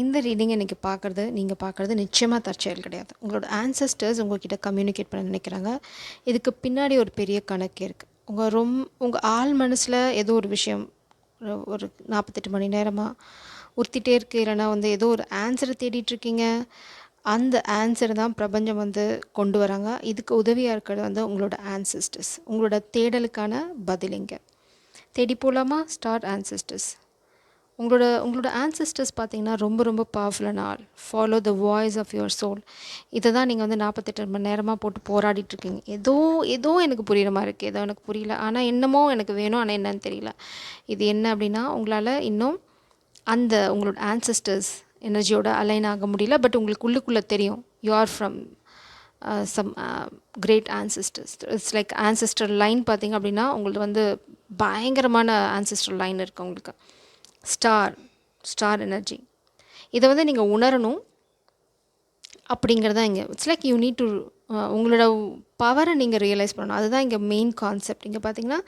இந்த ரீடிங் இன்றைக்கி நீங்கள் பார்க்குறது நிச்சயமாக தற்செயல் கிடையாது. உங்களோட ஆன்சஸ்டர்ஸ் உங்கள்கிட்ட கம்யூனிகேட் பண்ண நினைக்கிறாங்க. இதுக்கு பின்னாடி ஒரு பெரிய கணக்கு இருக்குது. உங்கள் ஆள் மனசில் ஏதோ ஒரு விஷயம் ஒரு 48 மணி நேரமாக உறுத்திட்டே இருக்குது. இல்லைனா ஏதோ ஒரு ஆன்சரை தேடிட்டுருக்கீங்க. அந்த ஆன்சரை தான் பிரபஞ்சம் கொண்டு வராங்க. இதுக்கு உதவியாக இருக்கிறது உங்களோட ஆன்சஸ்டர்ஸ். உங்களோட தேடலுக்கான பதிலிங்க தேடி போகலாமா? Star ancestors. உங்களோட ஆன்சஸ்டர்ஸ் பார்த்தீங்கன்னா ரொம்ப ரொம்ப பவர்ஃபுல்லான ஆள். Follow the voice of your soul. இதை தான் நீங்கள் 48 மணி நேரமாக போட்டு போராடிட்டுருக்கீங்க. ஏதோ எனக்கு புரிகிற மாதிரி இருக்குது, ஏதோ எனக்கு புரியல, ஆனால் என்னமோ எனக்கு வேணும், ஆனால் என்னன்னு தெரியல. இது என்ன அப்படின்னா, உங்களால் இன்னும் உங்களோட ஆன்சஸ்டர்ஸ் எனர்ஜியோட அலைன் ஆக முடியல. பட் உங்களுக்கு உள்ளுக்குள்ளே தெரியும், you are from some great ancestors. It's like ancestor line பார்த்திங்க அப்படின்னா உங்களுக்கு பயங்கரமான ஆன்சஸ்டர் லைன் இருக்குது உங்களுக்கு. Star energy. இதை நீங்கள் உணரணும் அப்படிங்கிறதா இங்கே. It's like you need to உங்களோட பவரை நீங்கள் ரியலைஸ் பண்ணணும். அதுதான் இங்கே மெயின் கான்செப்ட். இங்கே பார்த்தீங்கன்னா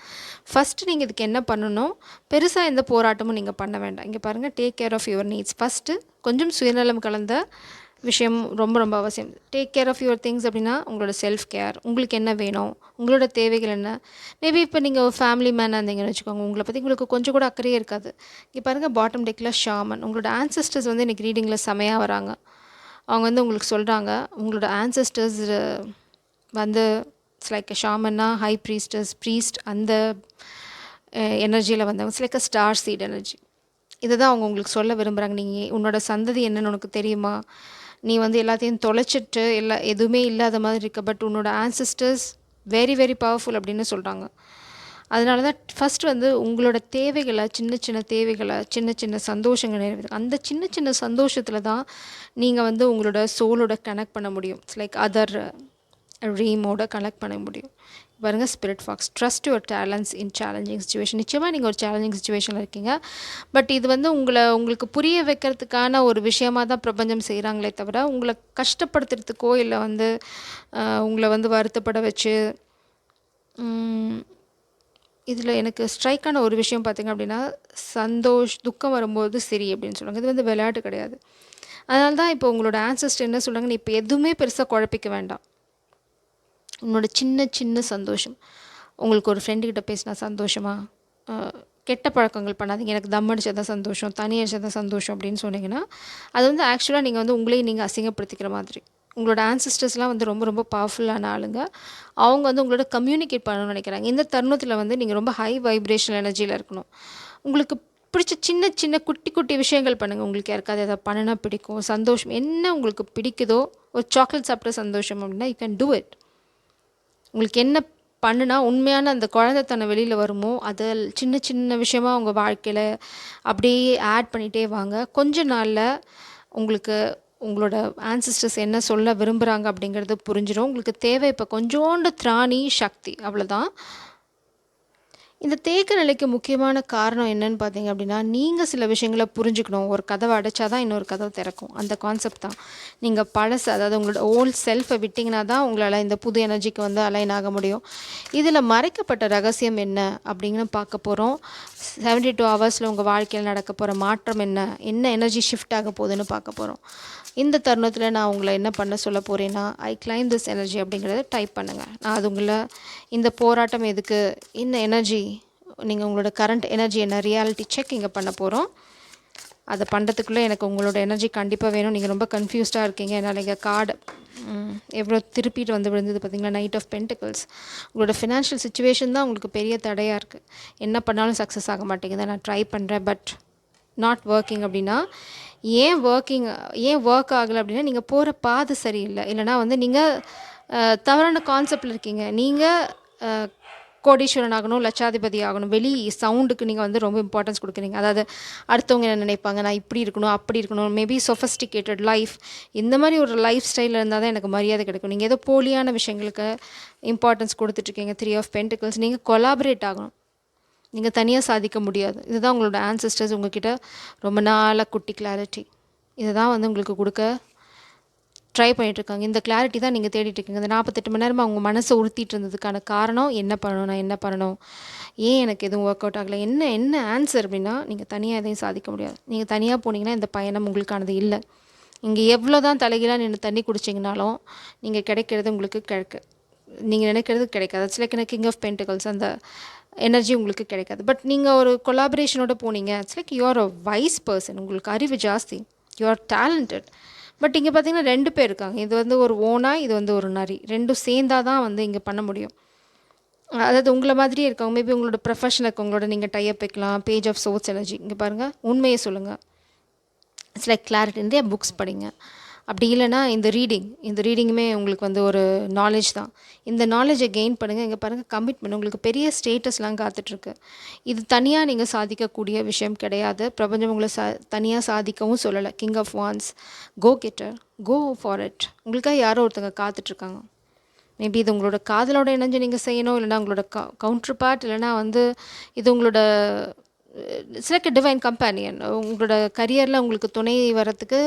ஃபஸ்ட்டு நீங்கள் இதுக்கு என்ன பண்ணணும், பெருசாக எந்த போராட்டமும் நீங்கள் பண்ண வேண்டாம். இங்கே பாருங்கள், take care of your needs. First கொஞ்சம் சுயநலம் கலந்த விஷயம் ரொம்ப ரொம்ப அவசியம். Take care of your things அப்படின்னா உங்களோட செல்ஃப் கேர். உங்களுக்கு என்ன வேணும், உங்களோட தேவைகள் என்ன. மேபி இப்போ நீங்கள் ஒரு ஃபேமிலி மேனாக இருந்தீங்கன்னு வச்சுக்கோங்க, உங்களை பற்றி உங்களுக்கு கொஞ்சம் கூட அக்கறையே இருக்காது. இங்கே பாருங்கள், பாட்டம் டெக்கில் ஷாமன். உங்களோட ஆன்சஸ்டர்ஸ் இன்றைக்கி ரீடிங்கில் செமையாக வராங்க. அவங்க உங்களுக்கு சொல்கிறாங்க, உங்களோட ஆன்சஸ்டர்ஸ் இட்ஸ் லைக் ஷாமன்னா ஹை ப்ரீஸ்ட் அந்த எனர்ஜியில் வந்தவங்க. It's like a star seed energy. இதை தான் அவங்க உங்களுக்கு சொல்ல விரும்புகிறாங்க. நீங்கள் உன்னோட சந்ததி என்னன்னு உனக்கு தெரியுமா, நீ எல்லாத்தையும் தொலைச்சிட்டு எதுவுமே இல்லாத மாதிரி இருக்க, பட் உன்னோட ஆன்சஸ்டர்ஸ் வெரி வெரி பவர்ஃபுல் அப்படின்னு சொல்கிறாங்க. அதனால தான் ஃபஸ்ட்டு உங்களோட தேவைகளை, சின்ன சின்ன தேவைகளை, சின்ன சின்ன சந்தோஷங்கள் நிறைவேறு. அந்த சின்ன சின்ன சந்தோஷத்தில் தான் நீங்கள் உங்களோட சோலோட கனெக்ட் பண்ண முடியும். It's like other remote connect பண்ண முடியும். பாருங்கள், spirit fox. Trust your talents in challenging situation. நிச்சயமாக நீங்கள் ஒரு சேலஞ்சிங் சுச்சுவேஷனில் இருக்கீங்க. பட் இது உங்களுக்கு புரிய வைக்கிறதுக்கான ஒரு விஷயமாக தான் பிரபஞ்சம் செய்கிறாங்களே தவிர, உங்களை கஷ்டப்படுத்துறதுக்கோ இல்லை உங்களை வருத்தப்பட வச்சு. இதில் எனக்கு ஸ்ட்ரைக்கான ஒரு விஷயம் பார்த்திங்க அப்படின்னா, துக்கம் வரும்போது சரி அப்படின்னு சொல்லுவாங்க. இது விளையாட்டு கிடையாது. அதனால தான் இப்போ உங்களோட ஆன்சஸ்டர் என்ன சொல்கிறாங்க, நீ இப்போ எதுவுமே பெருசாக குழப்பிக்க வேண்டாம். உன்னோட சின்ன சின்ன சந்தோஷம். உங்களுக்கு ஒரு ஃப்ரெண்டுக்கிட்ட பேசினா சந்தோஷமா, கெட்ட பழக்கங்கள் பண்ணாதீங்க, எனக்கு தம் அடிச்சா தான் சந்தோஷம், தனி அடிச்சா தான் சந்தோஷம் அப்படின்னு சொன்னீங்கன்னா, அது ஆக்சுவலாக நீங்கள் உங்களையும் நீங்கள் அசிங்கப்படுத்திக்கிற மாதிரி. உங்களோட ஆன்சிஸ்டர்ஸ்லாம் ரொம்ப ரொம்ப பவர்ஃபுல்லான ஆளுங்க. அவங்க உங்களோட கம்யூனிகேட் பண்ணணும்னு நினைக்கிறாங்க. இந்த தருணத்தில் நீங்கள் ரொம்ப ஹை வைப்ரேஷனல் எனர்ஜியில் இருக்கணும். உங்களுக்கு பிடிச்ச சின்ன சின்ன குட்டி குட்டி விஷயங்கள் பண்ணுங்கள். உங்களுக்கு யாருக்காவது எதாவது பண்ணினா பிடிக்கும், சந்தோஷம் என்ன உங்களுக்கு பிடிக்குதோ, ஒரு சாக்லேட் சாப்பிட்ட சந்தோஷம் அப்படின்னா யூ கேன் டூ இட். உங்களுக்கு என்ன பண்ணுனா உண்மையான அந்த குழந்தைத்தனம் வெளியில் வருமோ, அதை சின்ன சின்ன விஷயமாக உங்கள் வாழ்க்கையில் அப்படியே ஆட் பண்ணிகிட்டே வாங்க. கொஞ்ச நாளில் உங்களுக்கு உங்களோட ஆன்சிஸ்டர்ஸ் என்ன சொல்ல விரும்புகிறாங்க அப்படிங்கிறது புரிஞ்சிடும். உங்களுக்கு தேவை இப்போ கொஞ்சோண்டு திராணி, சக்தி, அவ்வளோதான். இந்த தேக்க நிலைக்கு முக்கியமான காரணம் என்னன்னு பார்த்தீங்க அப்படின்னா, நீங்கள் சில விஷயங்களை புரிஞ்சுக்கணும். ஒரு கதவை அடைச்சா தான் இன்னொரு கதவை திறக்கும். அந்த கான்செப்ட் தான். நீங்கள் பழசு, அதாவது உங்களோட ஓல்ட் செல்ஃபை விட்டிங்கன்னா தான் உங்களால் இந்த புது எனர்ஜிக்கு அலைன் ஆக முடியும். இதில் மறைக்கப்பட்ட ரகசியம் என்ன அப்படின்னு பார்க்க போகிறோம். 72 ஹவர்ஸில் உங்கள் வாழ்க்கையில் நடக்க போகிற மாற்றம் என்ன, என்ன எனர்ஜி ஷிஃப்ட் ஆக போகுதுன்னு பார்க்க போகிறோம். இந்த தருணத்தில் நான் உங்களை என்ன பண்ண சொல்ல போகிறேன்னா, ஐ கிளைம் திஸ் எனர்ஜி அப்படிங்கிறத டைப் பண்ணுங்கள். நான் அது உங்களை இந்த போராட்டம் எதுக்கு, என்ன எனர்ஜி, நீங்கள் உங்களோட கரண்ட் எனர்ஜி என்ன, ரியாலிட்டி செக் இங்கே பண்ண போகிறோம். அதை பண்ணுறதுக்குள்ளே எனக்கு உங்களோட எனர்ஜி கண்டிப்பாக வேணும். நீங்கள் ரொம்ப கன்ஃபியூஸ்டாக இருக்கீங்க. என்னால் இங்கே கார்டு எவ்வளோ திருப்பிட்டு விழுந்தது பார்த்தீங்களா, நைட் ஆஃப் பென்டிகல்ஸ். உங்களோட ஃபினான்ஷியல் சுச்சுவேஷன் தான் உங்களுக்கு பெரிய தடையாக இருக்குது. என்ன பண்ணாலும் சக்ஸஸ் ஆக மாட்டேங்குது. நான் ட்ரை பண்ணுறேன், பட் நாட் ஒர்க்கிங் அப்படின்னா, ஏன் ஒர்க் ஆகலை அப்படின்னா, நீங்கள் போகிற பாதை சரியில்லை, இல்லைனா நீங்கள் தவறான கான்செப்டில் இருக்கீங்க. நீங்கள் கோடீஸ்வரன் ஆகணும், லட்சாதிபதி ஆகணும், வெளி சவுண்டுக்கு நீங்கள் ரொம்ப இம்பார்ட்டன்ஸ் கொடுக்குறீங்க. அதாவது அடுத்தவங்க என்ன நினைப்பாங்க, நான் இப்படி இருக்கணும், அப்படி இருக்கணும், மேபி சொஃபஸ்டிகேட்டட் லைஃப், இந்த மாதிரி ஒரு லைஃப் ஸ்டைலில் இருந்தால் தான் எனக்கு மரியாதை கிடைக்கும். நீங்கள் ஏதோ போலியான விஷயங்களுக்கு இம்பார்ட்டன்ஸ் கொடுத்துட்ருக்கீங்க. 3 ஆஃப் பென்டிகல்ஸ். நீங்கள் கொலாபரேட் ஆகணும், நீங்கள் தனியாக சாதிக்க முடியாது. இதுதான் உங்களோட ஆன்சிஸ்டர்ஸ் உங்கள்கிட்ட ரொம்ப நாளாக குட்டி கிளாரிட்டி. இதை தான் உங்களுக்கு கொடுக்க ட்ரை பண்ணிகிட்ருக்காங்க. இந்த கிளாரிட்டி தான் நீங்கள் தேடிட்டுருக்கீங்க. இந்த 48 மணி நேரமாக அவங்க மனசை உறுத்திட்டு இருந்ததுக்கான காரணம் என்ன பண்ணணும், நான் என்ன பண்ணணும், ஏன் எனக்கு எதுவும் ஒர்க் அவுட் ஆகலை, என்ன என்ன ஆன்சர் அப்படின்னா, நீங்கள் தனியாக எதையும் சாதிக்க முடியாது. நீங்கள் தனியாக போனீங்கன்னா இந்த பயணம் உங்களுக்கானது இல்லை. இங்கே எவ்வளோ தான் தலைகீழாக நின்று தண்ணி குடிச்சிங்கனாலும் நீங்கள் கிடைக்கிறது உங்களுக்கு நீங்கள் நினைக்கிறது கிடைக்காது. It's like king of pentacles, அந்த எனர்ஜி உங்களுக்கு கிடைக்காது. பட் நீங்கள் ஒரு கொலாபரேஷனோட போனீங்க, it's like you are a wise person, உங்களுக்கு அறிவு ஜாஸ்தி, யூ ஆர் டேலண்டட். பட் இங்கே பார்த்தீங்கன்னா 2 பேர் இருக்காங்க. இது வந்து ஒரு ஓனா, இது வந்து ஒரு நரி. 2ம் சேர்ந்தால் தான் வந்து இங்கே பண்ண முடியும். அதாவது உங்களை மாதிரியே இருக்காங்க. மேபி உங்களோட ப்ரொஃபஷனில் இருக்கவங்களோட நீங்கள் டைப் வைக்கலாம். Page of source energy. இங்கே பாருங்கள், உண்மையை சொல்லுங்கள். It's like clarity. நிறைய புக்ஸ் படிங்க. அப்படி இல்லைனா இந்த ரீடிங்குமே உங்களுக்கு வந்து ஒரு நாலேஜ் தான். இந்த நாலேஜை கெயின் பண்ணுங்கள். இங்கே பாருங்கள், கமிட்மெண்ட். உங்களுக்கு பெரிய ஸ்டேட்டஸ்லாம் காத்துட்ருக்கு. இது தனியாக நீங்கள் சாதிக்கக்கூடிய விஷயம் கிடையாது. பிரபஞ்சம் உங்களை தனியாக சாதிக்கவும் சொல்லலை. King of wands, go getter, go for it. உங்களுக்காக யாரோ ஒருத்தங்க காத்துட்ருக்காங்க. மேபி இது உங்களோட காதலோட இணைஞ்சு நீங்கள் செய்யணும், இல்லைனா உங்களோட கவுண்டர் பார்ட், இல்லைனா வந்து இது உங்களோட சிலக்கு டிவைன் கம்பேனியன். உங்களோட கரியரில் உங்களுக்கு துணை வரத்துக்கு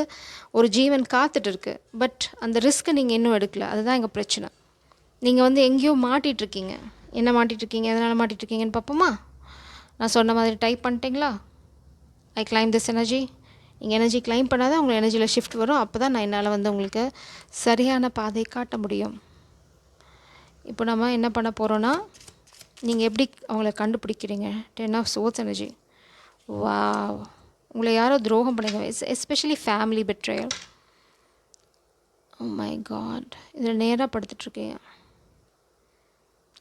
ஒரு ஜீவன் காத்துட்ருக்கு. பட் அந்த ரிஸ்க்கை நீங்கள் இன்னும் எடுக்கலை. அதுதான் எங்கள் பிரச்சனை. நீங்கள் வந்து எங்கேயோ மாட்டிகிட்ருக்கீங்க. என்ன மாட்டிகிட்ருக்கீங்க, எதனால் மாட்டிகிட்ருக்கீங்கன்னு பார்ப்போமா? நான் சொன்ன மாதிரி டைப் பண்ணிட்டீங்களா? I claim this energy. நீங்கள் எனர்ஜி கிளைம் பண்ணாதான் உங்கள் எனர்ஜியில் ஷிஃப்ட் வரும். அப்போ தான் நான் என்னால் வந்து உங்களுக்கு சரியான பாதையை காட்ட முடியும். இப்போ நம்ம என்ன பண்ண போகிறோன்னா, நீங்கள் எப்படி அவங்கள கண்டுபிடிக்கிறீங்க? 10 ஆஃப் சோர்ஸ் எனர்ஜி. வாவ், உங்களை யாரோ துரோகம் பண்ணுங்க. Especially family betrayal. Oh my god, இதில் நேராக படுத்துட்ருக்கீங்க.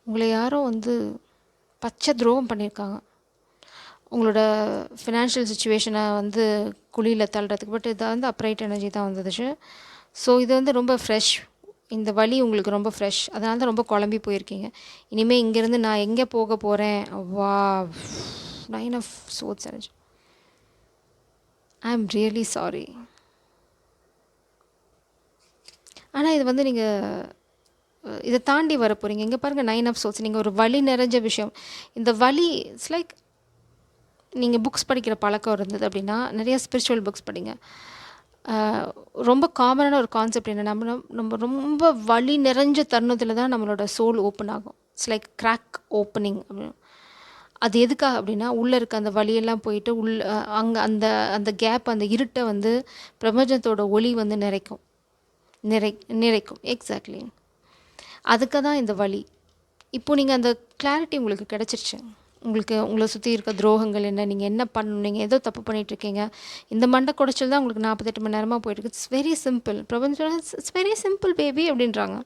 உங்களை யாரோ வந்து பச்சை துரோகம் பண்ணியிருக்காங்க. உங்களோட ஃபினான்ஷியல் சுச்சுவேஷனை வந்து குழியில் தள்ளுறதுக்கு. பட் இதை வந்து அப்ரைட் எனர்ஜி தான் வந்துடுச்சு. ஸோ இது வந்து ரொம்ப ஃப்ரெஷ். இந்த வலி உங்களுக்கு ரொம்ப ஃப்ரெஷ். அதனால தான் ரொம்ப குழம்பி போயிருக்கீங்க. இனிமேல் இங்கேருந்து நான் எங்கே போக போகிறேன்? வா, 9 of sorts energy. I am really sorry. ஆனால் இது வந்து நீங்கள் இதை தாண்டி வர போகிறீங்க. இங்கே பாருங்கள், 9 ஆஃப் சோர்ட்ஸ். நீங்கள் ஒரு வலி நிறைஞ்ச விஷயம். இந்த வலி இட்ஸ் லைக் நீங்கள் புக்ஸ் படிக்கிற பழக்கம் இருந்தது அப்படின்னா நிறைய ஸ்பிரிச்சுவல் புக்ஸ் படிங்க. ரொம்ப காமனான ஒரு கான்செப்ட் என்ன, நம்ம ரொம்ப வலி நிறைஞ்ச தருணத்தில் தான் நம்மளோட சோல் ஓப்பன் ஆகும். இட்ஸ் லைக் கிராக் ஓப்பனிங் அப்படின்னு. அது எதுக்காக அப்படின்னா, உள்ளே இருக்க அந்த வலியெல்லாம் போயிட்டு அங்கே அந்த அந்த கேப், அந்த இருட்டை வந்து பிரபஞ்சத்தோட ஒளி வந்து நிறைக்கும். எக்ஸாக்ட்லி, அதுக்கு தான் இந்த வலி. இப்போது நீங்கள் அந்த கிளாரிட்டி உங்களுக்கு கிடச்சிருச்சு. உங்களை சுற்றி இருக்க துரோகங்கள் என்ன, நீங்கள் என்ன பண்ணணும், நீங்கள் ஏதோ தப்பு பண்ணிகிட்ருக்கீங்க. இந்த மண்டை குடைச்சல் தான் உங்களுக்கு 48 மணி நேரமாக போயிட்டுருக்கு. It's very simple. பிரபஞ்சம் இட்ஸ் வெரி சிம்பிள் பேபி அப்படின்றாங்க.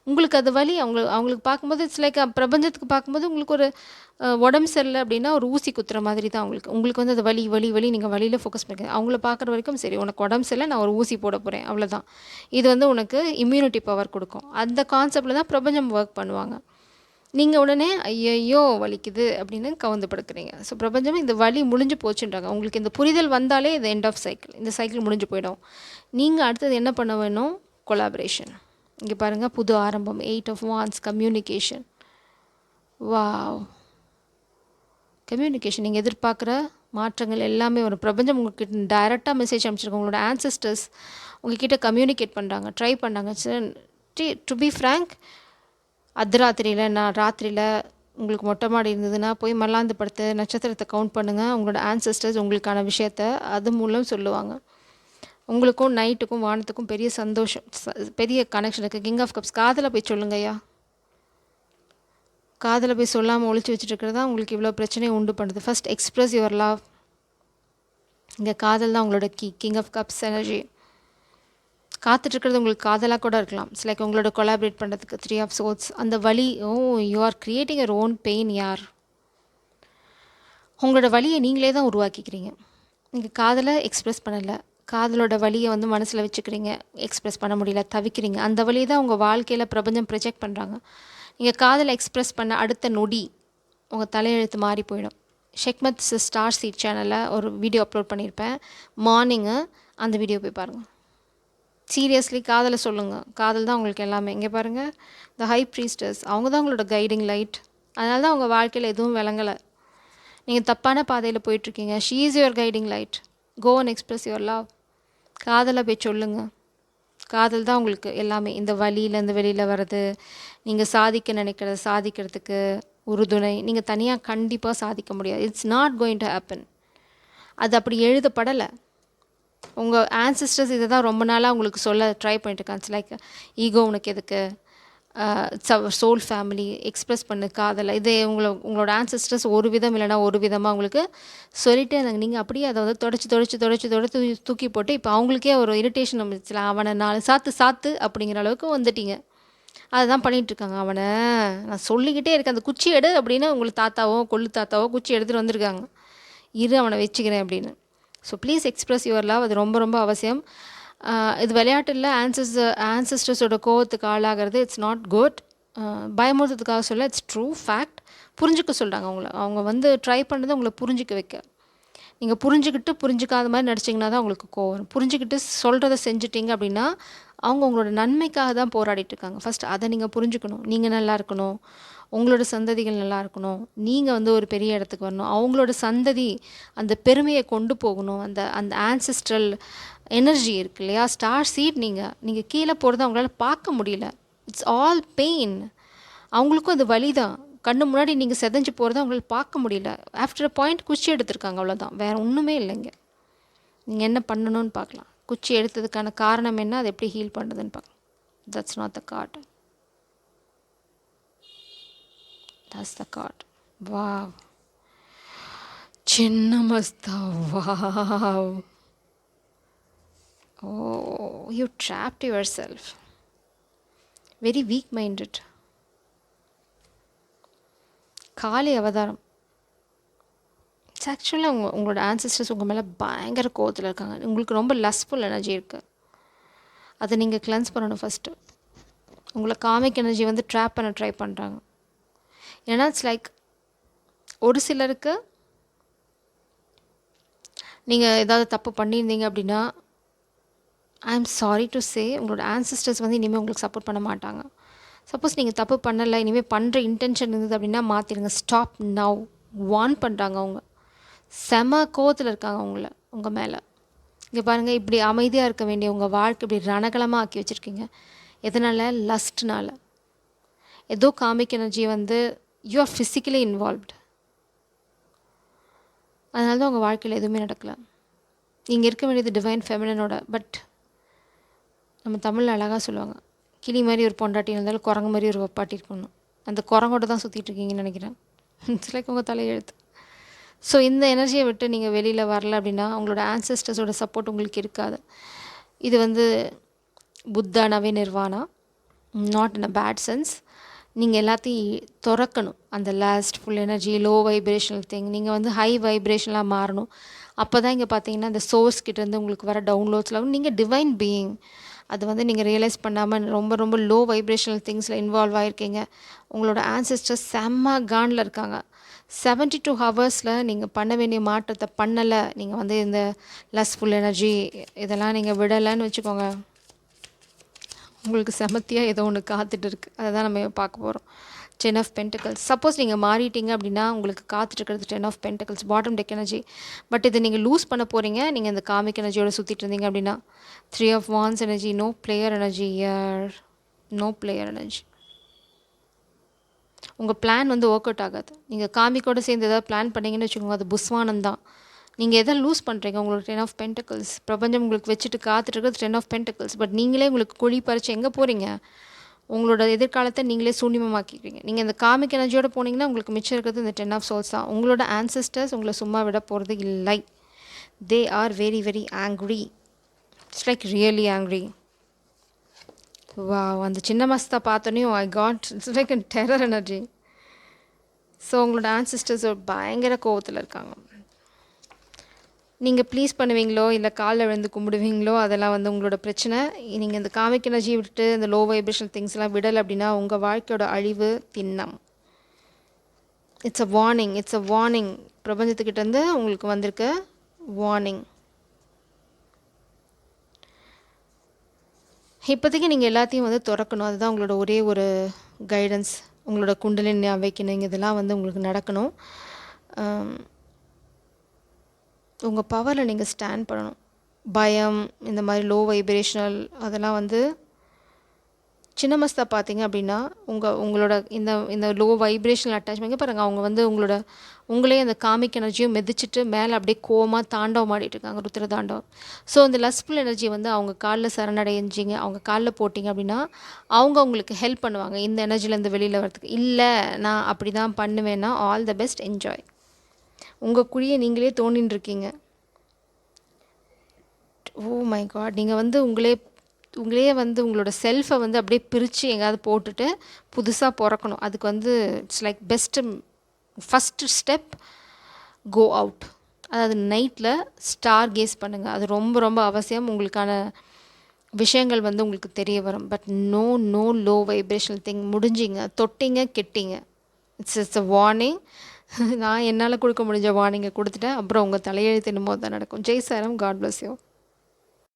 உங்களுக்கு அது வலி அவங்களுக்கு பார்க்கும்போது இட்ஸ் லைக், பிரபஞ்சத்துக்கு பார்க்கும்போது உங்களுக்கு ஒரு உடம்பு சரியில்லை அப்படின்னா ஒரு ஊசி குத்துற மாதிரி தான் உங்களுக்கு வந்து அது வலி நீங்கள் வலியில் ஃபோக்கஸ் பண்ணிக்க. அவங்கள பார்க்குற வரைக்கும் சரி, உனக்கு உடம்பு சரியில்லை, நான் ஒரு ஊசி போட போகிறேன், அவ்வளோதான். இது வந்து உனக்கு இம்யூனிட்டி பவர் கொடுக்கும். அந்த கான்செப்டில் தான் பிரபஞ்சம் ஒர்க் பண்ணுவாங்க. நீங்கள் உடனே ஐயையோ வலிக்குது அப்படின்னு கவுந்து படுக்கிறீங்க. ஸோ பிரபஞ்சம் இந்த வலி முடிஞ்சு போச்சுன்றாங்க. உங்களுக்கு இந்த புரிதல் வந்தாலே இது எண்ட் ஆஃப் சைக்கிள். இந்த சைக்கிள் முடிஞ்சு போயிடும். நீங்கள் அடுத்தது என்ன பண்ண வேணும்? கொலாபரேஷன். இங்கே பாருங்கள், புது ஆரம்பம். 8 of wands, communication. Wow, communication. நீங்கள் எதிர்பார்க்குற மாற்றங்கள் எல்லாமே வரும். பிரபஞ்சம் உங்கள்கிட்ட டைரெக்டாக மெசேஜ் அனுப்பிச்சிருக்கோம். உங்களோட ஆன்சஸ்டர்ஸ் உங்கள்கிட்ட கம்யூனிகேட் பண்ணுறாங்க, ட்ரை பண்ணாங்க. டு பி ஃப்ரேங்க், அர்த்தராத்திரியில், நான் ராத்திரியில் உங்களுக்கு மொட்டை மாடி இருந்ததுன்னா போய் மல்லாந்து படுத்து நட்சத்திரத்தை கவுண்ட் பண்ணுங்கள். உங்களோட ஆன்சஸ்டர்ஸ் உங்களுக்கான விஷயத்த அது மூலம் சொல்லுவாங்க. உங்களுக்கும் நைட்டுக்கும் வானத்துக்கும் பெரிய சந்தோஷம், பெரிய கனெக்ஷன் இருக்குது. King of cups. காதில் போய் சொல்லுங்க ஐயா. காதில் போய் சொல்லாமல் ஒழிச்சு வச்சுட்டு இருக்கிறது தான் உங்களுக்கு இவ்வளோ பிரச்சனையை உண்டு பண்ணுது. First express your love. இங்கே காதல் தான் உங்களோட கிங் ஆஃப் கப்ஸ் எனர்ஜி. காத்துட்ருக்கிறது உங்களுக்கு காதலாக கூட இருக்கலாம். இட்ஸ் லைக் உங்களோட கொலாபரேட் பண்ணுறதுக்கு 3 ஆஃப் சோர்ட்ஸ். அந்த வலி, you are creating your own pain. யார் உங்களோட வலியை நீங்களே தான் உருவாக்கிக்கிறீங்க. நீங்கள் காதலை எக்ஸ்ப்ரெஸ் பண்ணலை, காதலோட வலியை வந்து மனசில் வச்சுக்கிறீங்க, எக்ஸ்ப்ரெஸ் பண்ண முடியல, தவிக்கிறீங்க. அந்த வலியை தான் உங்கள் வாழ்க்கையில் பிரபஞ்சம் ப்ரொஜெக்ட் பண்ணுறாங்க. நீங்கள் காதலை எக்ஸ்ப்ரெஸ் பண்ண அடுத்த நொடி உங்கள் தலையெழுத்து மாறி போயிடும். ஷெக்மத் ஸ்டார் சீட் சேனலில் ஒரு வீடியோ அப்லோட் பண்ணியிருப்பேன் மார்னிங்கு. அந்த வீடியோ போய் பாருங்கள். சீரியஸ்லி காதலை சொல்லுங்கள். காதல் தான் உங்களுக்கு எல்லாமே. இங்கே பாருங்கள், த ஹை ப்ரீஸ்டர்ஸ். அவங்க தான் உங்களோட கைடிங் லைட். அதனால தான் உங்கள் வாழ்க்கையில் எதுவும் விளங்கலை. நீங்கள் தப்பான பாதையில் போயிட்டுருக்கீங்க. She is your guiding light. Go and express your love. காதலை போய் சொல்லுங்கள். காதல் தான் உங்களுக்கு எல்லாமே. இந்த வலியிலேருந்து வெளியில் வர்றது, நீங்கள் சாதிக்க நினைக்கிறத சாதிக்கிறதுக்கு உறுதுணை. நீங்கள் தனியாக கண்டிப்பாக சாதிக்க முடியாது. It's not going to happen. அது அப்படி எழுதப்படலை. உங்கள் ஆன்சிஸ்டர்ஸ் இதை தான் ரொம்ப நாளாக உங்களுக்கு சொல்ல ட்ரை பண்ணிட்டுருக்காங்க. லைக் ஈகோ உனக்கு எதுக்கு, it's our soul family, express பண்ணு காதலை. இது உங்களோட ஆன்சிஸ்டர்ஸ் ஒரு விதம் இல்லைனா ஒரு விதமாக உங்களுக்கு சொல்லிட்டே இருந்தாங்க. நீங்கள் அப்படியே அதை வந்து தொடச்சி தூக்கி போட்டு இப்போ அவங்களுக்கே ஒரு இரிட்டேஷன் வந்துச்சுல, அவனை 4 சாத்து அப்படிங்கிற அளவுக்கு வந்துட்டீங்க. அதுதான் பண்ணிகிட்ருக்காங்க. அவனை நான் சொல்லிக்கிட்டே இருக்கேன், அந்த குச்சி எடு அப்படின்னு உங்களுக்கு தாத்தாவோ கொள்ளு தாத்தாவோ குச்சி எடுத்துகிட்டு வந்திருக்காங்க. இரு அவனை வச்சுக்கிறேன் அப்படின்னு. So please express your love. அது ரொம்ப ரொம்ப அவசியம். இது விளையாட்டில் ஆன்சிஸ்டர்ஸோட கோவத்துக்கு ஆளாகிறது இட்ஸ் நாட் குட். பயமுறுத்துறதுக்காக சொல்ல, இட்ஸ் ட்ரூ ஃபேக்ட். புரிஞ்சுக்க சொல்கிறாங்க அவங்க வந்து ட்ரை பண்ணது உங்களை புரிஞ்சிக்க வைக்க. நீங்கள் புரிஞ்சுக்காத மாதிரி நடிச்சிங்கன்னா தான் உங்களுக்கு கோவம். புரிஞ்சுக்கிட்டு சொல்கிறத செஞ்சுட்டிங்க அப்படின்னா அவங்க உங்களோட நன்மைக்காக தான் போராடிட்டுருக்காங்க. ஃபஸ்ட் அதை நீங்கள் புரிஞ்சுக்கணும். நீங்கள் நல்லா இருக்கணும், உங்களோட சந்ததிகள் நல்லா இருக்கணும், நீங்கள் வந்து ஒரு பெரிய இடத்துக்கு வரணும், அவங்களோட சந்ததி அந்த பெருமையை கொண்டு போகணும். அந்த அந்த ஆன்சிஸ்ட்ரல் எனர்ஜி இருக்கு இல்லையா, ஸ்டார் சீட். நீங்கள் கீழே போகிறத அவங்களால பார்க்க முடியல. It's all pain. அவங்களுக்கும் அது வலி தான். கண்ணு முன்னாடி நீங்கள் செதஞ்சு போகிறத அவங்களால பார்க்க முடியல. ஆஃப்டர் அ பாயிண்ட் குச்சி எடுத்திருக்காங்க, அவ்வளோதான். வேறு ஒன்றுமே இல்லைங்க. நீங்கள் என்ன பண்ணணும்னு பார்க்கலாம். குச்சி எடுத்ததுக்கான காரணம் என்ன, அதை எப்படி ஹீல் பண்ணுறதுன்னு பார்க்கலாம். That's not the card. That's the card. Wow, Chhinnamasta. Wow. Oh, you trapped yourself. Very weak-minded. காளி அவதாரம். ஆக்சுவலாக உங்களோட ஆன்சிஸ்டர்ஸ் உங்கள் மேலே பயங்கர கோவத்தில் இருக்காங்க. உங்களுக்கு ரொம்ப லஸ்ஃபுல் எனர்ஜி இருக்குது. அதை நீங்கள் கிளென்ஸ் பண்ணணும் ஃபஸ்ட்டு. உங்களை காமிக் எனர்ஜி வந்து ட்ராப் பண்ண ட்ரை பண்ணுறாங்க. ஏன்னா இட்ஸ் லைக் ஒரு சிலருக்கு நீங்கள் ஏதாவது தப்பு பண்ணியிருந்தீங்க அப்படின்னா, I am sorry to say, உங்களோட ஆன்சிஸ்டர்ஸ் வந்து இனிமேல் உங்களுக்கு சப்போர்ட் பண்ண மாட்டாங்க. சப்போஸ் நீங்கள் தப்பு பண்ணலை, இனிமேல் பண்ணுற இன்டென்ஷன் இருந்தது அப்படின்னா மாற்றிடுங்க. Stop now. வார்ன் பண்ணுறாங்க அவங்க. செம கோவத்தில் இருக்காங்க உங்கள் மேலே. இங்கே பாருங்கள், இப்படி அமைதியாக இருக்க வேண்டிய உங்கள் வாழ்க்கை இப்படி ரணகலமாக ஆக்கி வச்சுருக்கீங்க. எதனால்? லஸ்ட்னால். ஏதோ காமிக் எனர்ஜி வந்து யூ ஆர் ஃபிசிக்கலி இன்வால்வ்டு. அதனால தான் உங்கள் வாழ்க்கையில் எதுவுமே நடக்கலை. நீங்கள் இருக்க வேண்டியது டிவைன் ஃபெமினனோட. பட் நம்ம தமிழில் அழகாக சொல்லுவாங்க, கிளி மாதிரி ஒரு பொண்டாட்டி இருந்தாலும் குரங்கு மாதிரி ஒரு வப்பாட்டி இருக்கணும். அந்த குரங்கோட தான் சுற்றிட்டு இருக்கீங்கன்னு நினைக்கிறேன். இட்ஸ் லைக் உங்கள் தலையெழுத்து. ஸோ இந்த எனர்ஜியை விட்டு நீங்கள் வெளியில் வரல அப்படின்னா உங்களோட ஆன்சஸ்டர்ஸோட சப்போர்ட் உங்களுக்கு இருக்காது. இது வந்து புத்தா நவே nirvana, not in a bad sense. நீங்கள் எல்லாத்தையும் திறக்கணும். அந்த lustful energy, low vibrational thing, நீங்கள் வந்து ஹை வைப்ரேஷனலாக மாறணும். அப்போ தான் இங்கே பார்த்தீங்கன்னா இந்த சோர்ஸ் கிட்டேருந்து உங்களுக்கு வர டவுன்லோட்ஸில் நீங்கள் டிவைன் பீயிங் அது வந்து நீங்கள் ரியலைஸ் பண்ணாமல் ரொம்ப ரொம்ப லோ வைப்ரேஷனல் திங்ஸில் இன்வால்வ் ஆகிருக்கீங்க. உங்களோட ஆன்சஸ்டர்ஸ் செம்ம காண்டில் இருக்காங்க. 72 ஹவர்ஸில் நீங்கள் பண்ண வேண்டிய மாற்றத்தை பண்ணலை, நீங்கள் வந்து இந்த லஸ்ஃபுல் எனர்ஜி இதெல்லாம் நீங்கள் விடலைன்னு வச்சுக்கோங்க, உங்களுக்கு செமத்தியாக ஏதோ ஒன்று காத்துட்டு இருக்குது. அதை தான் நம்ம பார்க்க போகிறோம். 10 ஆஃப் பென்டிகல்ஸ். சப்போஸ் நீங்கள் மாறிட்டீங்க அப்படின்னா உங்களுக்கு காத்துட்ருக்கிறது 10 of pentacles, bottom deck energy. But இதை நீங்கள் லூஸ் பண்ண போகிறீங்க நீங்கள் இந்த காமிக் எனர்ஜியோடு சுற்றிட்டு இருந்தீங்க அப்படின்னா. 3 of wands energy. No player energy year. No player energy. உங்கள் பிளான் வந்து ஒர்க் அவுட் ஆகாது. நீங்கள் காமிக்கோடு சேர்ந்து எதாவது பிளான் பண்ணிங்கன்னு வச்சுக்கோங்க, அது புஸ்வானம் தான். நீங்கள் எதை லூஸ் பண்ணுறீங்க? உங்களோட 10 ஆஃப் பென்டிகல்ஸ். பிரபஞ்சம் உங்களுக்கு வச்சுட்டு காத்துட்ருக்கிறது 10 ஆஃப் பென்டிகல்ஸ். பட் நீங்களே உங்களுக்கு குழி பறிச்சு எங்கே போகிறீங்க? உங்களோட எதிர்காலத்தை நீங்களே சூன்யமாக்கிக்கிறீங்க. நீங்கள் இந்த காமிக் எனர்ஜியோடு போனீங்கன்னா உங்களுக்கு மிச்சம் இருக்கிறது இந்த 10 ஆஃப் சோல்ஸ் தான். உங்களோட ஆன்சஸ்டர்ஸ் உங்களை சும்மா விட போகிறது இல்லை. They are very very angry. It's like really angry. வா, அந்த சின்ன மஸ்தா பார்த்தோன்னே I got, it's like a terror energy. So உங்களோட ஆன்சிஸ்டர்ஸ் ஒரு பயங்கர கோவத்தில் இருக்காங்க. நீங்கள் ப்ளீஸ் பண்ணுவீங்களோ இல்லை காலில் விழுந்து கும்பிடுவீங்களோ அதெல்லாம் வந்து உங்களோட பிரச்சனை. நீங்கள் இந்த காமிக் எனர்ஜி விட்டுட்டு இந்த லோ வைப்ரேஷன் திங்ஸ்லாம் விடலை அப்படின்னா உங்கள் வாழ்க்கையோட அழிவு திண்ணம். It's a warning. It's a warning. பிரபஞ்சத்துக்கிட்டேருந்து உங்களுக்கு வந்திருக்க வார்னிங். இப்போதைக்கு நீங்கள் எல்லாத்தையும் வந்து திறக்கணும். அதுதான் உங்களோட ஒரே ஒரு கைடன்ஸ். உங்களோட குண்டலினி அவைக்கணும், இதெல்லாம் வந்து உங்களுக்கு நடக்கணும். உங்கள் பவரில் நீங்கள் ஸ்டாண்ட் பண்ணணும். பயம், இந்த மாதிரி லோ வைப்ரேஷனல் அதெல்லாம் வந்து சின்ன மஸ்தா பார்த்தீங்க அப்படின்னா உங்களோட இந்த இந்த லோ வைப்ரேஷனல் அட்டாச்மெண்ட் பாருங்கள், அவங்க வந்து உங்களே அந்த காமிக் எனர்ஜியும் மிதிச்சிட்டு மேலே அப்படியே கோவமாக தாண்டவம் ஆடிட்டு இருக்காங்க, ருத்ர தாண்டவம். ஸோ அந்த லஸ்ட்ஃபுல் எனர்ஜி வந்து அவங்க காலில் சரணடைஞ்சிங்க, அவங்க காலில் போட்டிங்க அப்படின்னா அவங்க உங்களுக்கு ஹெல்ப் பண்ணுவாங்க இந்த எனர்ஜிலேருந்து வெளியில் வரதுக்கு. இல்லை நான் அப்படி தான் பண்ணுவேன்னா ஆல் த பெஸ்ட், என்ஜாய். உங்கள் குழியை நீங்களே தோண்டின்னு இருக்கீங்க. ஓ மை காட், நீங்கள் வந்து உங்களே வந்து உங்களோட செல்ஃபை வந்து அப்படியே பிரித்து எங்கேயாவது போட்டுட்டு புதுசாக பிறக்கணும். அதுக்கு வந்து it's like first step, go out. அதாவது நைட்டில் ஸ்டார் கேஸ் பண்ணுங்கள், அது ரொம்ப ரொம்ப அவசியம். உங்களுக்கான விஷயங்கள் வந்து உங்களுக்கு தெரிய வரும். But no no low vibrational thing. முடிஞ்சிங்க, தொட்டிங்க, கெட்டிங்க. It's a warning. நான் என்னால் கொடுக்க முடிஞ்ச வார்னிங்கை கொடுத்துட்டேன். அப்புறம் உங்கள் தலையெழுத்து என்னமோ தான் நடக்கும். ஜெய் சாரம், காட் பிளஸ் யூ.